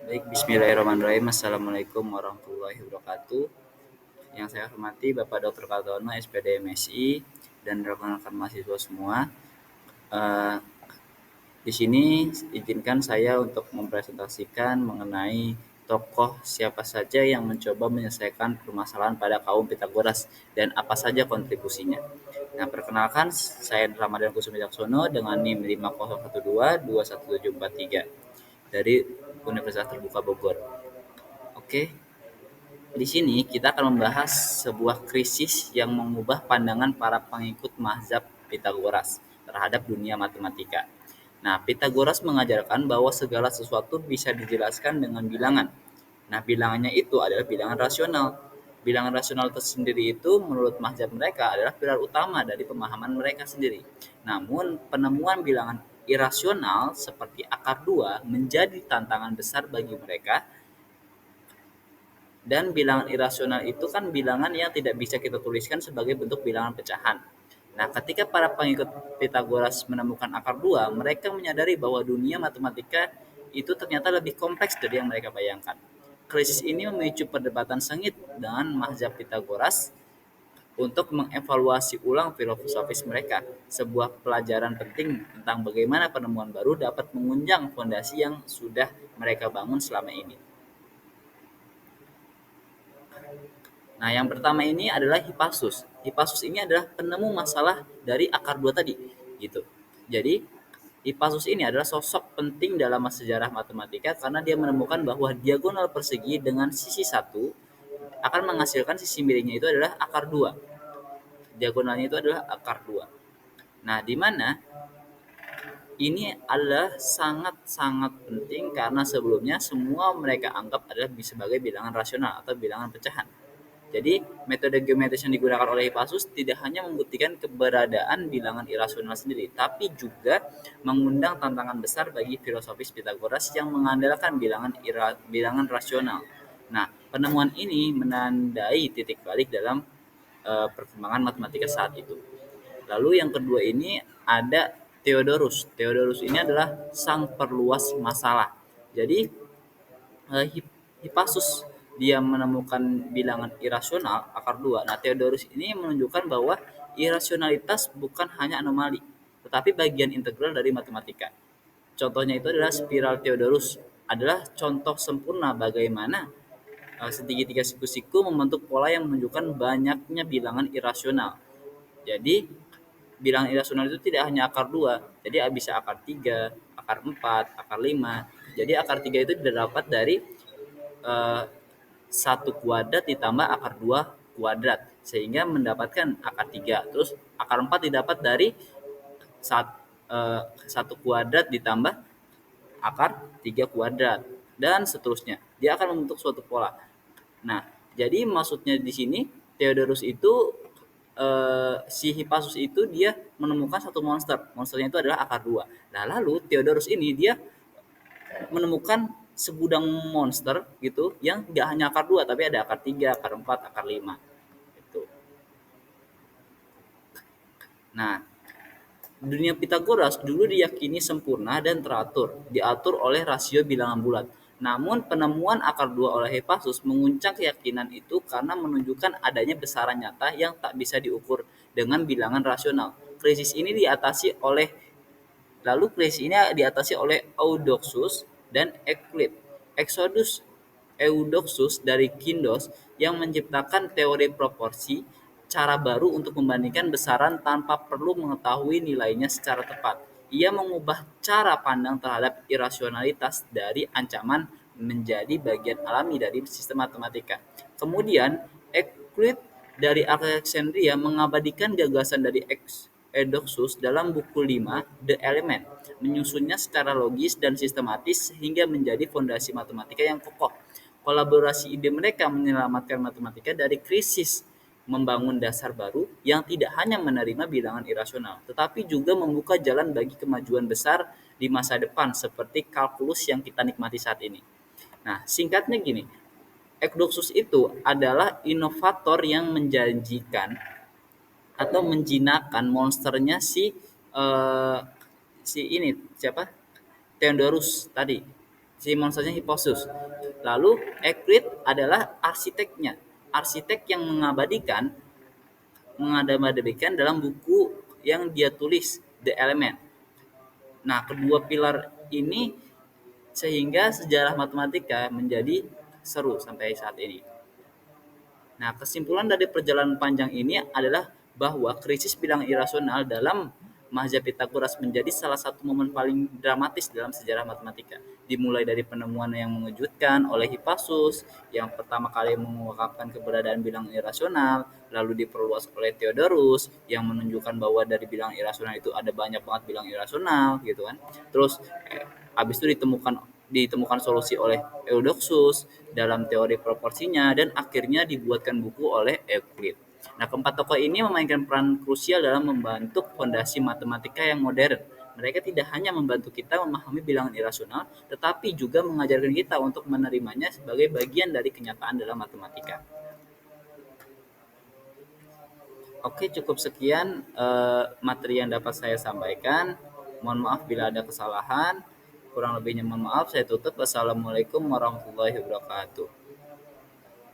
Baik, bismillahirrahmanirrahim. Assalamualaikum warahmatullahi wabarakatuh. Yang saya hormati Bapak Dr. Kartono, SPD MSI, dan rekan-rekan mahasiswa semua. Eh, di sini izinkan saya untuk mempresentasikan mengenai tokoh siapa saja yang mencoba menyelesaikan permasalahan pada kaum Pitagoras dan apa saja kontribusinya. Nah, perkenalkan saya Ramadan Kusuma Jaksono dengan NIM 5012217743 dari Universitas Terbuka Bogor. Oke, di sini kita akan membahas sebuah krisis yang mengubah pandangan para pengikut mazhab Pitagoras terhadap dunia matematika. Nah, Pitagoras mengajarkan bahwa segala sesuatu bisa dijelaskan dengan bilangan. Nah, bilangannya itu adalah bilangan rasional. Bilangan rasional tersendiri itu menurut mazhab mereka adalah pilar utama dari pemahaman mereka sendiri. Namun, penemuan bilangan irasional seperti akar 2 menjadi tantangan besar bagi mereka. Dan bilangan irasional itu kan bilangan yang tidak bisa kita tuliskan sebagai bentuk bilangan pecahan. Nah, ketika para pengikut Pitagoras menemukan akar 2, mereka menyadari bahwa dunia matematika itu ternyata lebih kompleks dari yang mereka bayangkan. Krisis ini memicu perdebatan sengit dengan mazhab Pitagoras untuk mengevaluasi ulang filosofis mereka. Sebuah pelajaran penting tentang bagaimana penemuan baru dapat mengunjang fondasi yang sudah mereka bangun selama ini. Nah, yang pertama ini adalah Hippasus. Hippasus ini adalah penemu masalah dari akar 2 tadi, gitu. Jadi, Hippasus ini adalah sosok penting dalam sejarah matematika karena dia menemukan bahwa diagonal persegi dengan sisi 1 akan menghasilkan sisi miringnya itu adalah akar 2. Diagonalnya itu adalah akar 2. Nah, di mana ini adalah sangat-sangat penting karena sebelumnya semua mereka anggap adalah sebagai bilangan rasional atau bilangan pecahan. Jadi, metode geometris yang digunakan oleh Hippasus tidak hanya membuktikan keberadaan bilangan irasional sendiri, tapi juga mengundang tantangan besar bagi filosofis Pitagoras yang mengandalkan bilangan rasional. Nah, penemuan ini menandai titik balik dalam perkembangan matematika saat itu. Lalu yang kedua ini ada Theodorus. Theodorus ini adalah sang perluas masalah. Jadi Hippasus dia menemukan bilangan irasional akar 2. Nah, Theodorus ini menunjukkan bahwa irasionalitas bukan hanya anomali, tetapi bagian integral dari matematika. Contohnya itu adalah spiral Theodorus adalah contoh sempurna bagaimana segitiga siku-siku membentuk pola yang menunjukkan banyaknya bilangan irasional. Jadi, bilangan irasional itu tidak hanya akar 2, jadi bisa akar 3, akar 4, akar 5. Jadi akar 3 itu didapat dari eh, 1 kuadrat ditambah akar 2 kuadrat sehingga mendapatkan akar 3. Terus akar 4 didapat dari 1 kuadrat ditambah akar 3 kuadrat dan seterusnya. Dia akan membentuk suatu pola. Nah, jadi maksudnya di sini Theodorus itu si Hippasus itu dia menemukan satu monster. Monsternya itu adalah akar 2. Nah, lalu Theodorus ini dia menemukan segudang monster gitu yang nggak hanya akar 2 tapi ada akar 3, akar 4, akar 5 gitu. Nah, dunia Pitagoras dulu diyakini sempurna dan teratur, diatur oleh rasio bilangan bulat. Namun penemuan akar 2 oleh Hippasus menguncang keyakinan itu karena menunjukkan adanya besaran nyata yang tak bisa diukur dengan bilangan rasional. Krisis ini diatasi oleh Eudoxus dan Euclid. Eudoxus dari Kindos yang menciptakan teori proporsi, cara baru untuk membandingkan besaran tanpa perlu mengetahui nilainya secara tepat. Ia mengubah cara pandang terhadap irasionalitas dari ancaman menjadi bagian alami dari sistem matematika. Kemudian, Euclid dari Alexandria mengabadikan gagasan dari Eudoxus dalam buku 5, The Element, menyusunnya secara logis dan sistematis sehingga menjadi fondasi matematika yang kokoh. Kolaborasi ide mereka menyelamatkan matematika dari krisis, membangun dasar baru yang tidak hanya menerima bilangan irasional, tetapi juga membuka jalan bagi kemajuan besar di masa depan seperti kalkulus yang kita nikmati saat ini. Nah, singkatnya gini, Eudoxus itu adalah inovator yang menjanjikan atau menjinakkan monsternya si ini siapa? Theodorus tadi. Si monsternya Hippasus. Lalu Euclid adalah arsiteknya, arsitek yang mengabadikan dalam buku yang dia tulis, The Element. Nah, kedua pilar ini sehingga sejarah matematika menjadi seru sampai saat ini. Nah, kesimpulan dari perjalanan panjang ini adalah bahwa krisis bilang irasional dalam mazhab Pitagoras menjadi salah satu momen paling dramatis dalam sejarah matematika. Dimulai dari penemuan yang mengejutkan oleh Hippasus, yang pertama kali mengungkapkan keberadaan bilang irasional, lalu diperluas oleh Theodorus, yang menunjukkan bahwa dari bilang irasional itu ada banyak banget bilang irasional, gitu kan. Terus habis itu ditemukan solusi oleh Eudoxus dalam teori proporsinya, dan akhirnya dibuatkan buku oleh Euclid. Nah, keempat tokoh ini memainkan peran krusial dalam membentuk fondasi matematika yang modern. Mereka tidak hanya membantu kita memahami bilangan irasional, tetapi juga mengajarkan kita untuk menerimanya sebagai bagian dari kenyataan dalam matematika. Oke, cukup sekian materi yang dapat saya sampaikan. Mohon maaf bila ada kesalahan. Kurang lebihnya mohon maaf. Saya tutup. Wassalamualaikum warahmatullahi wabarakatuh.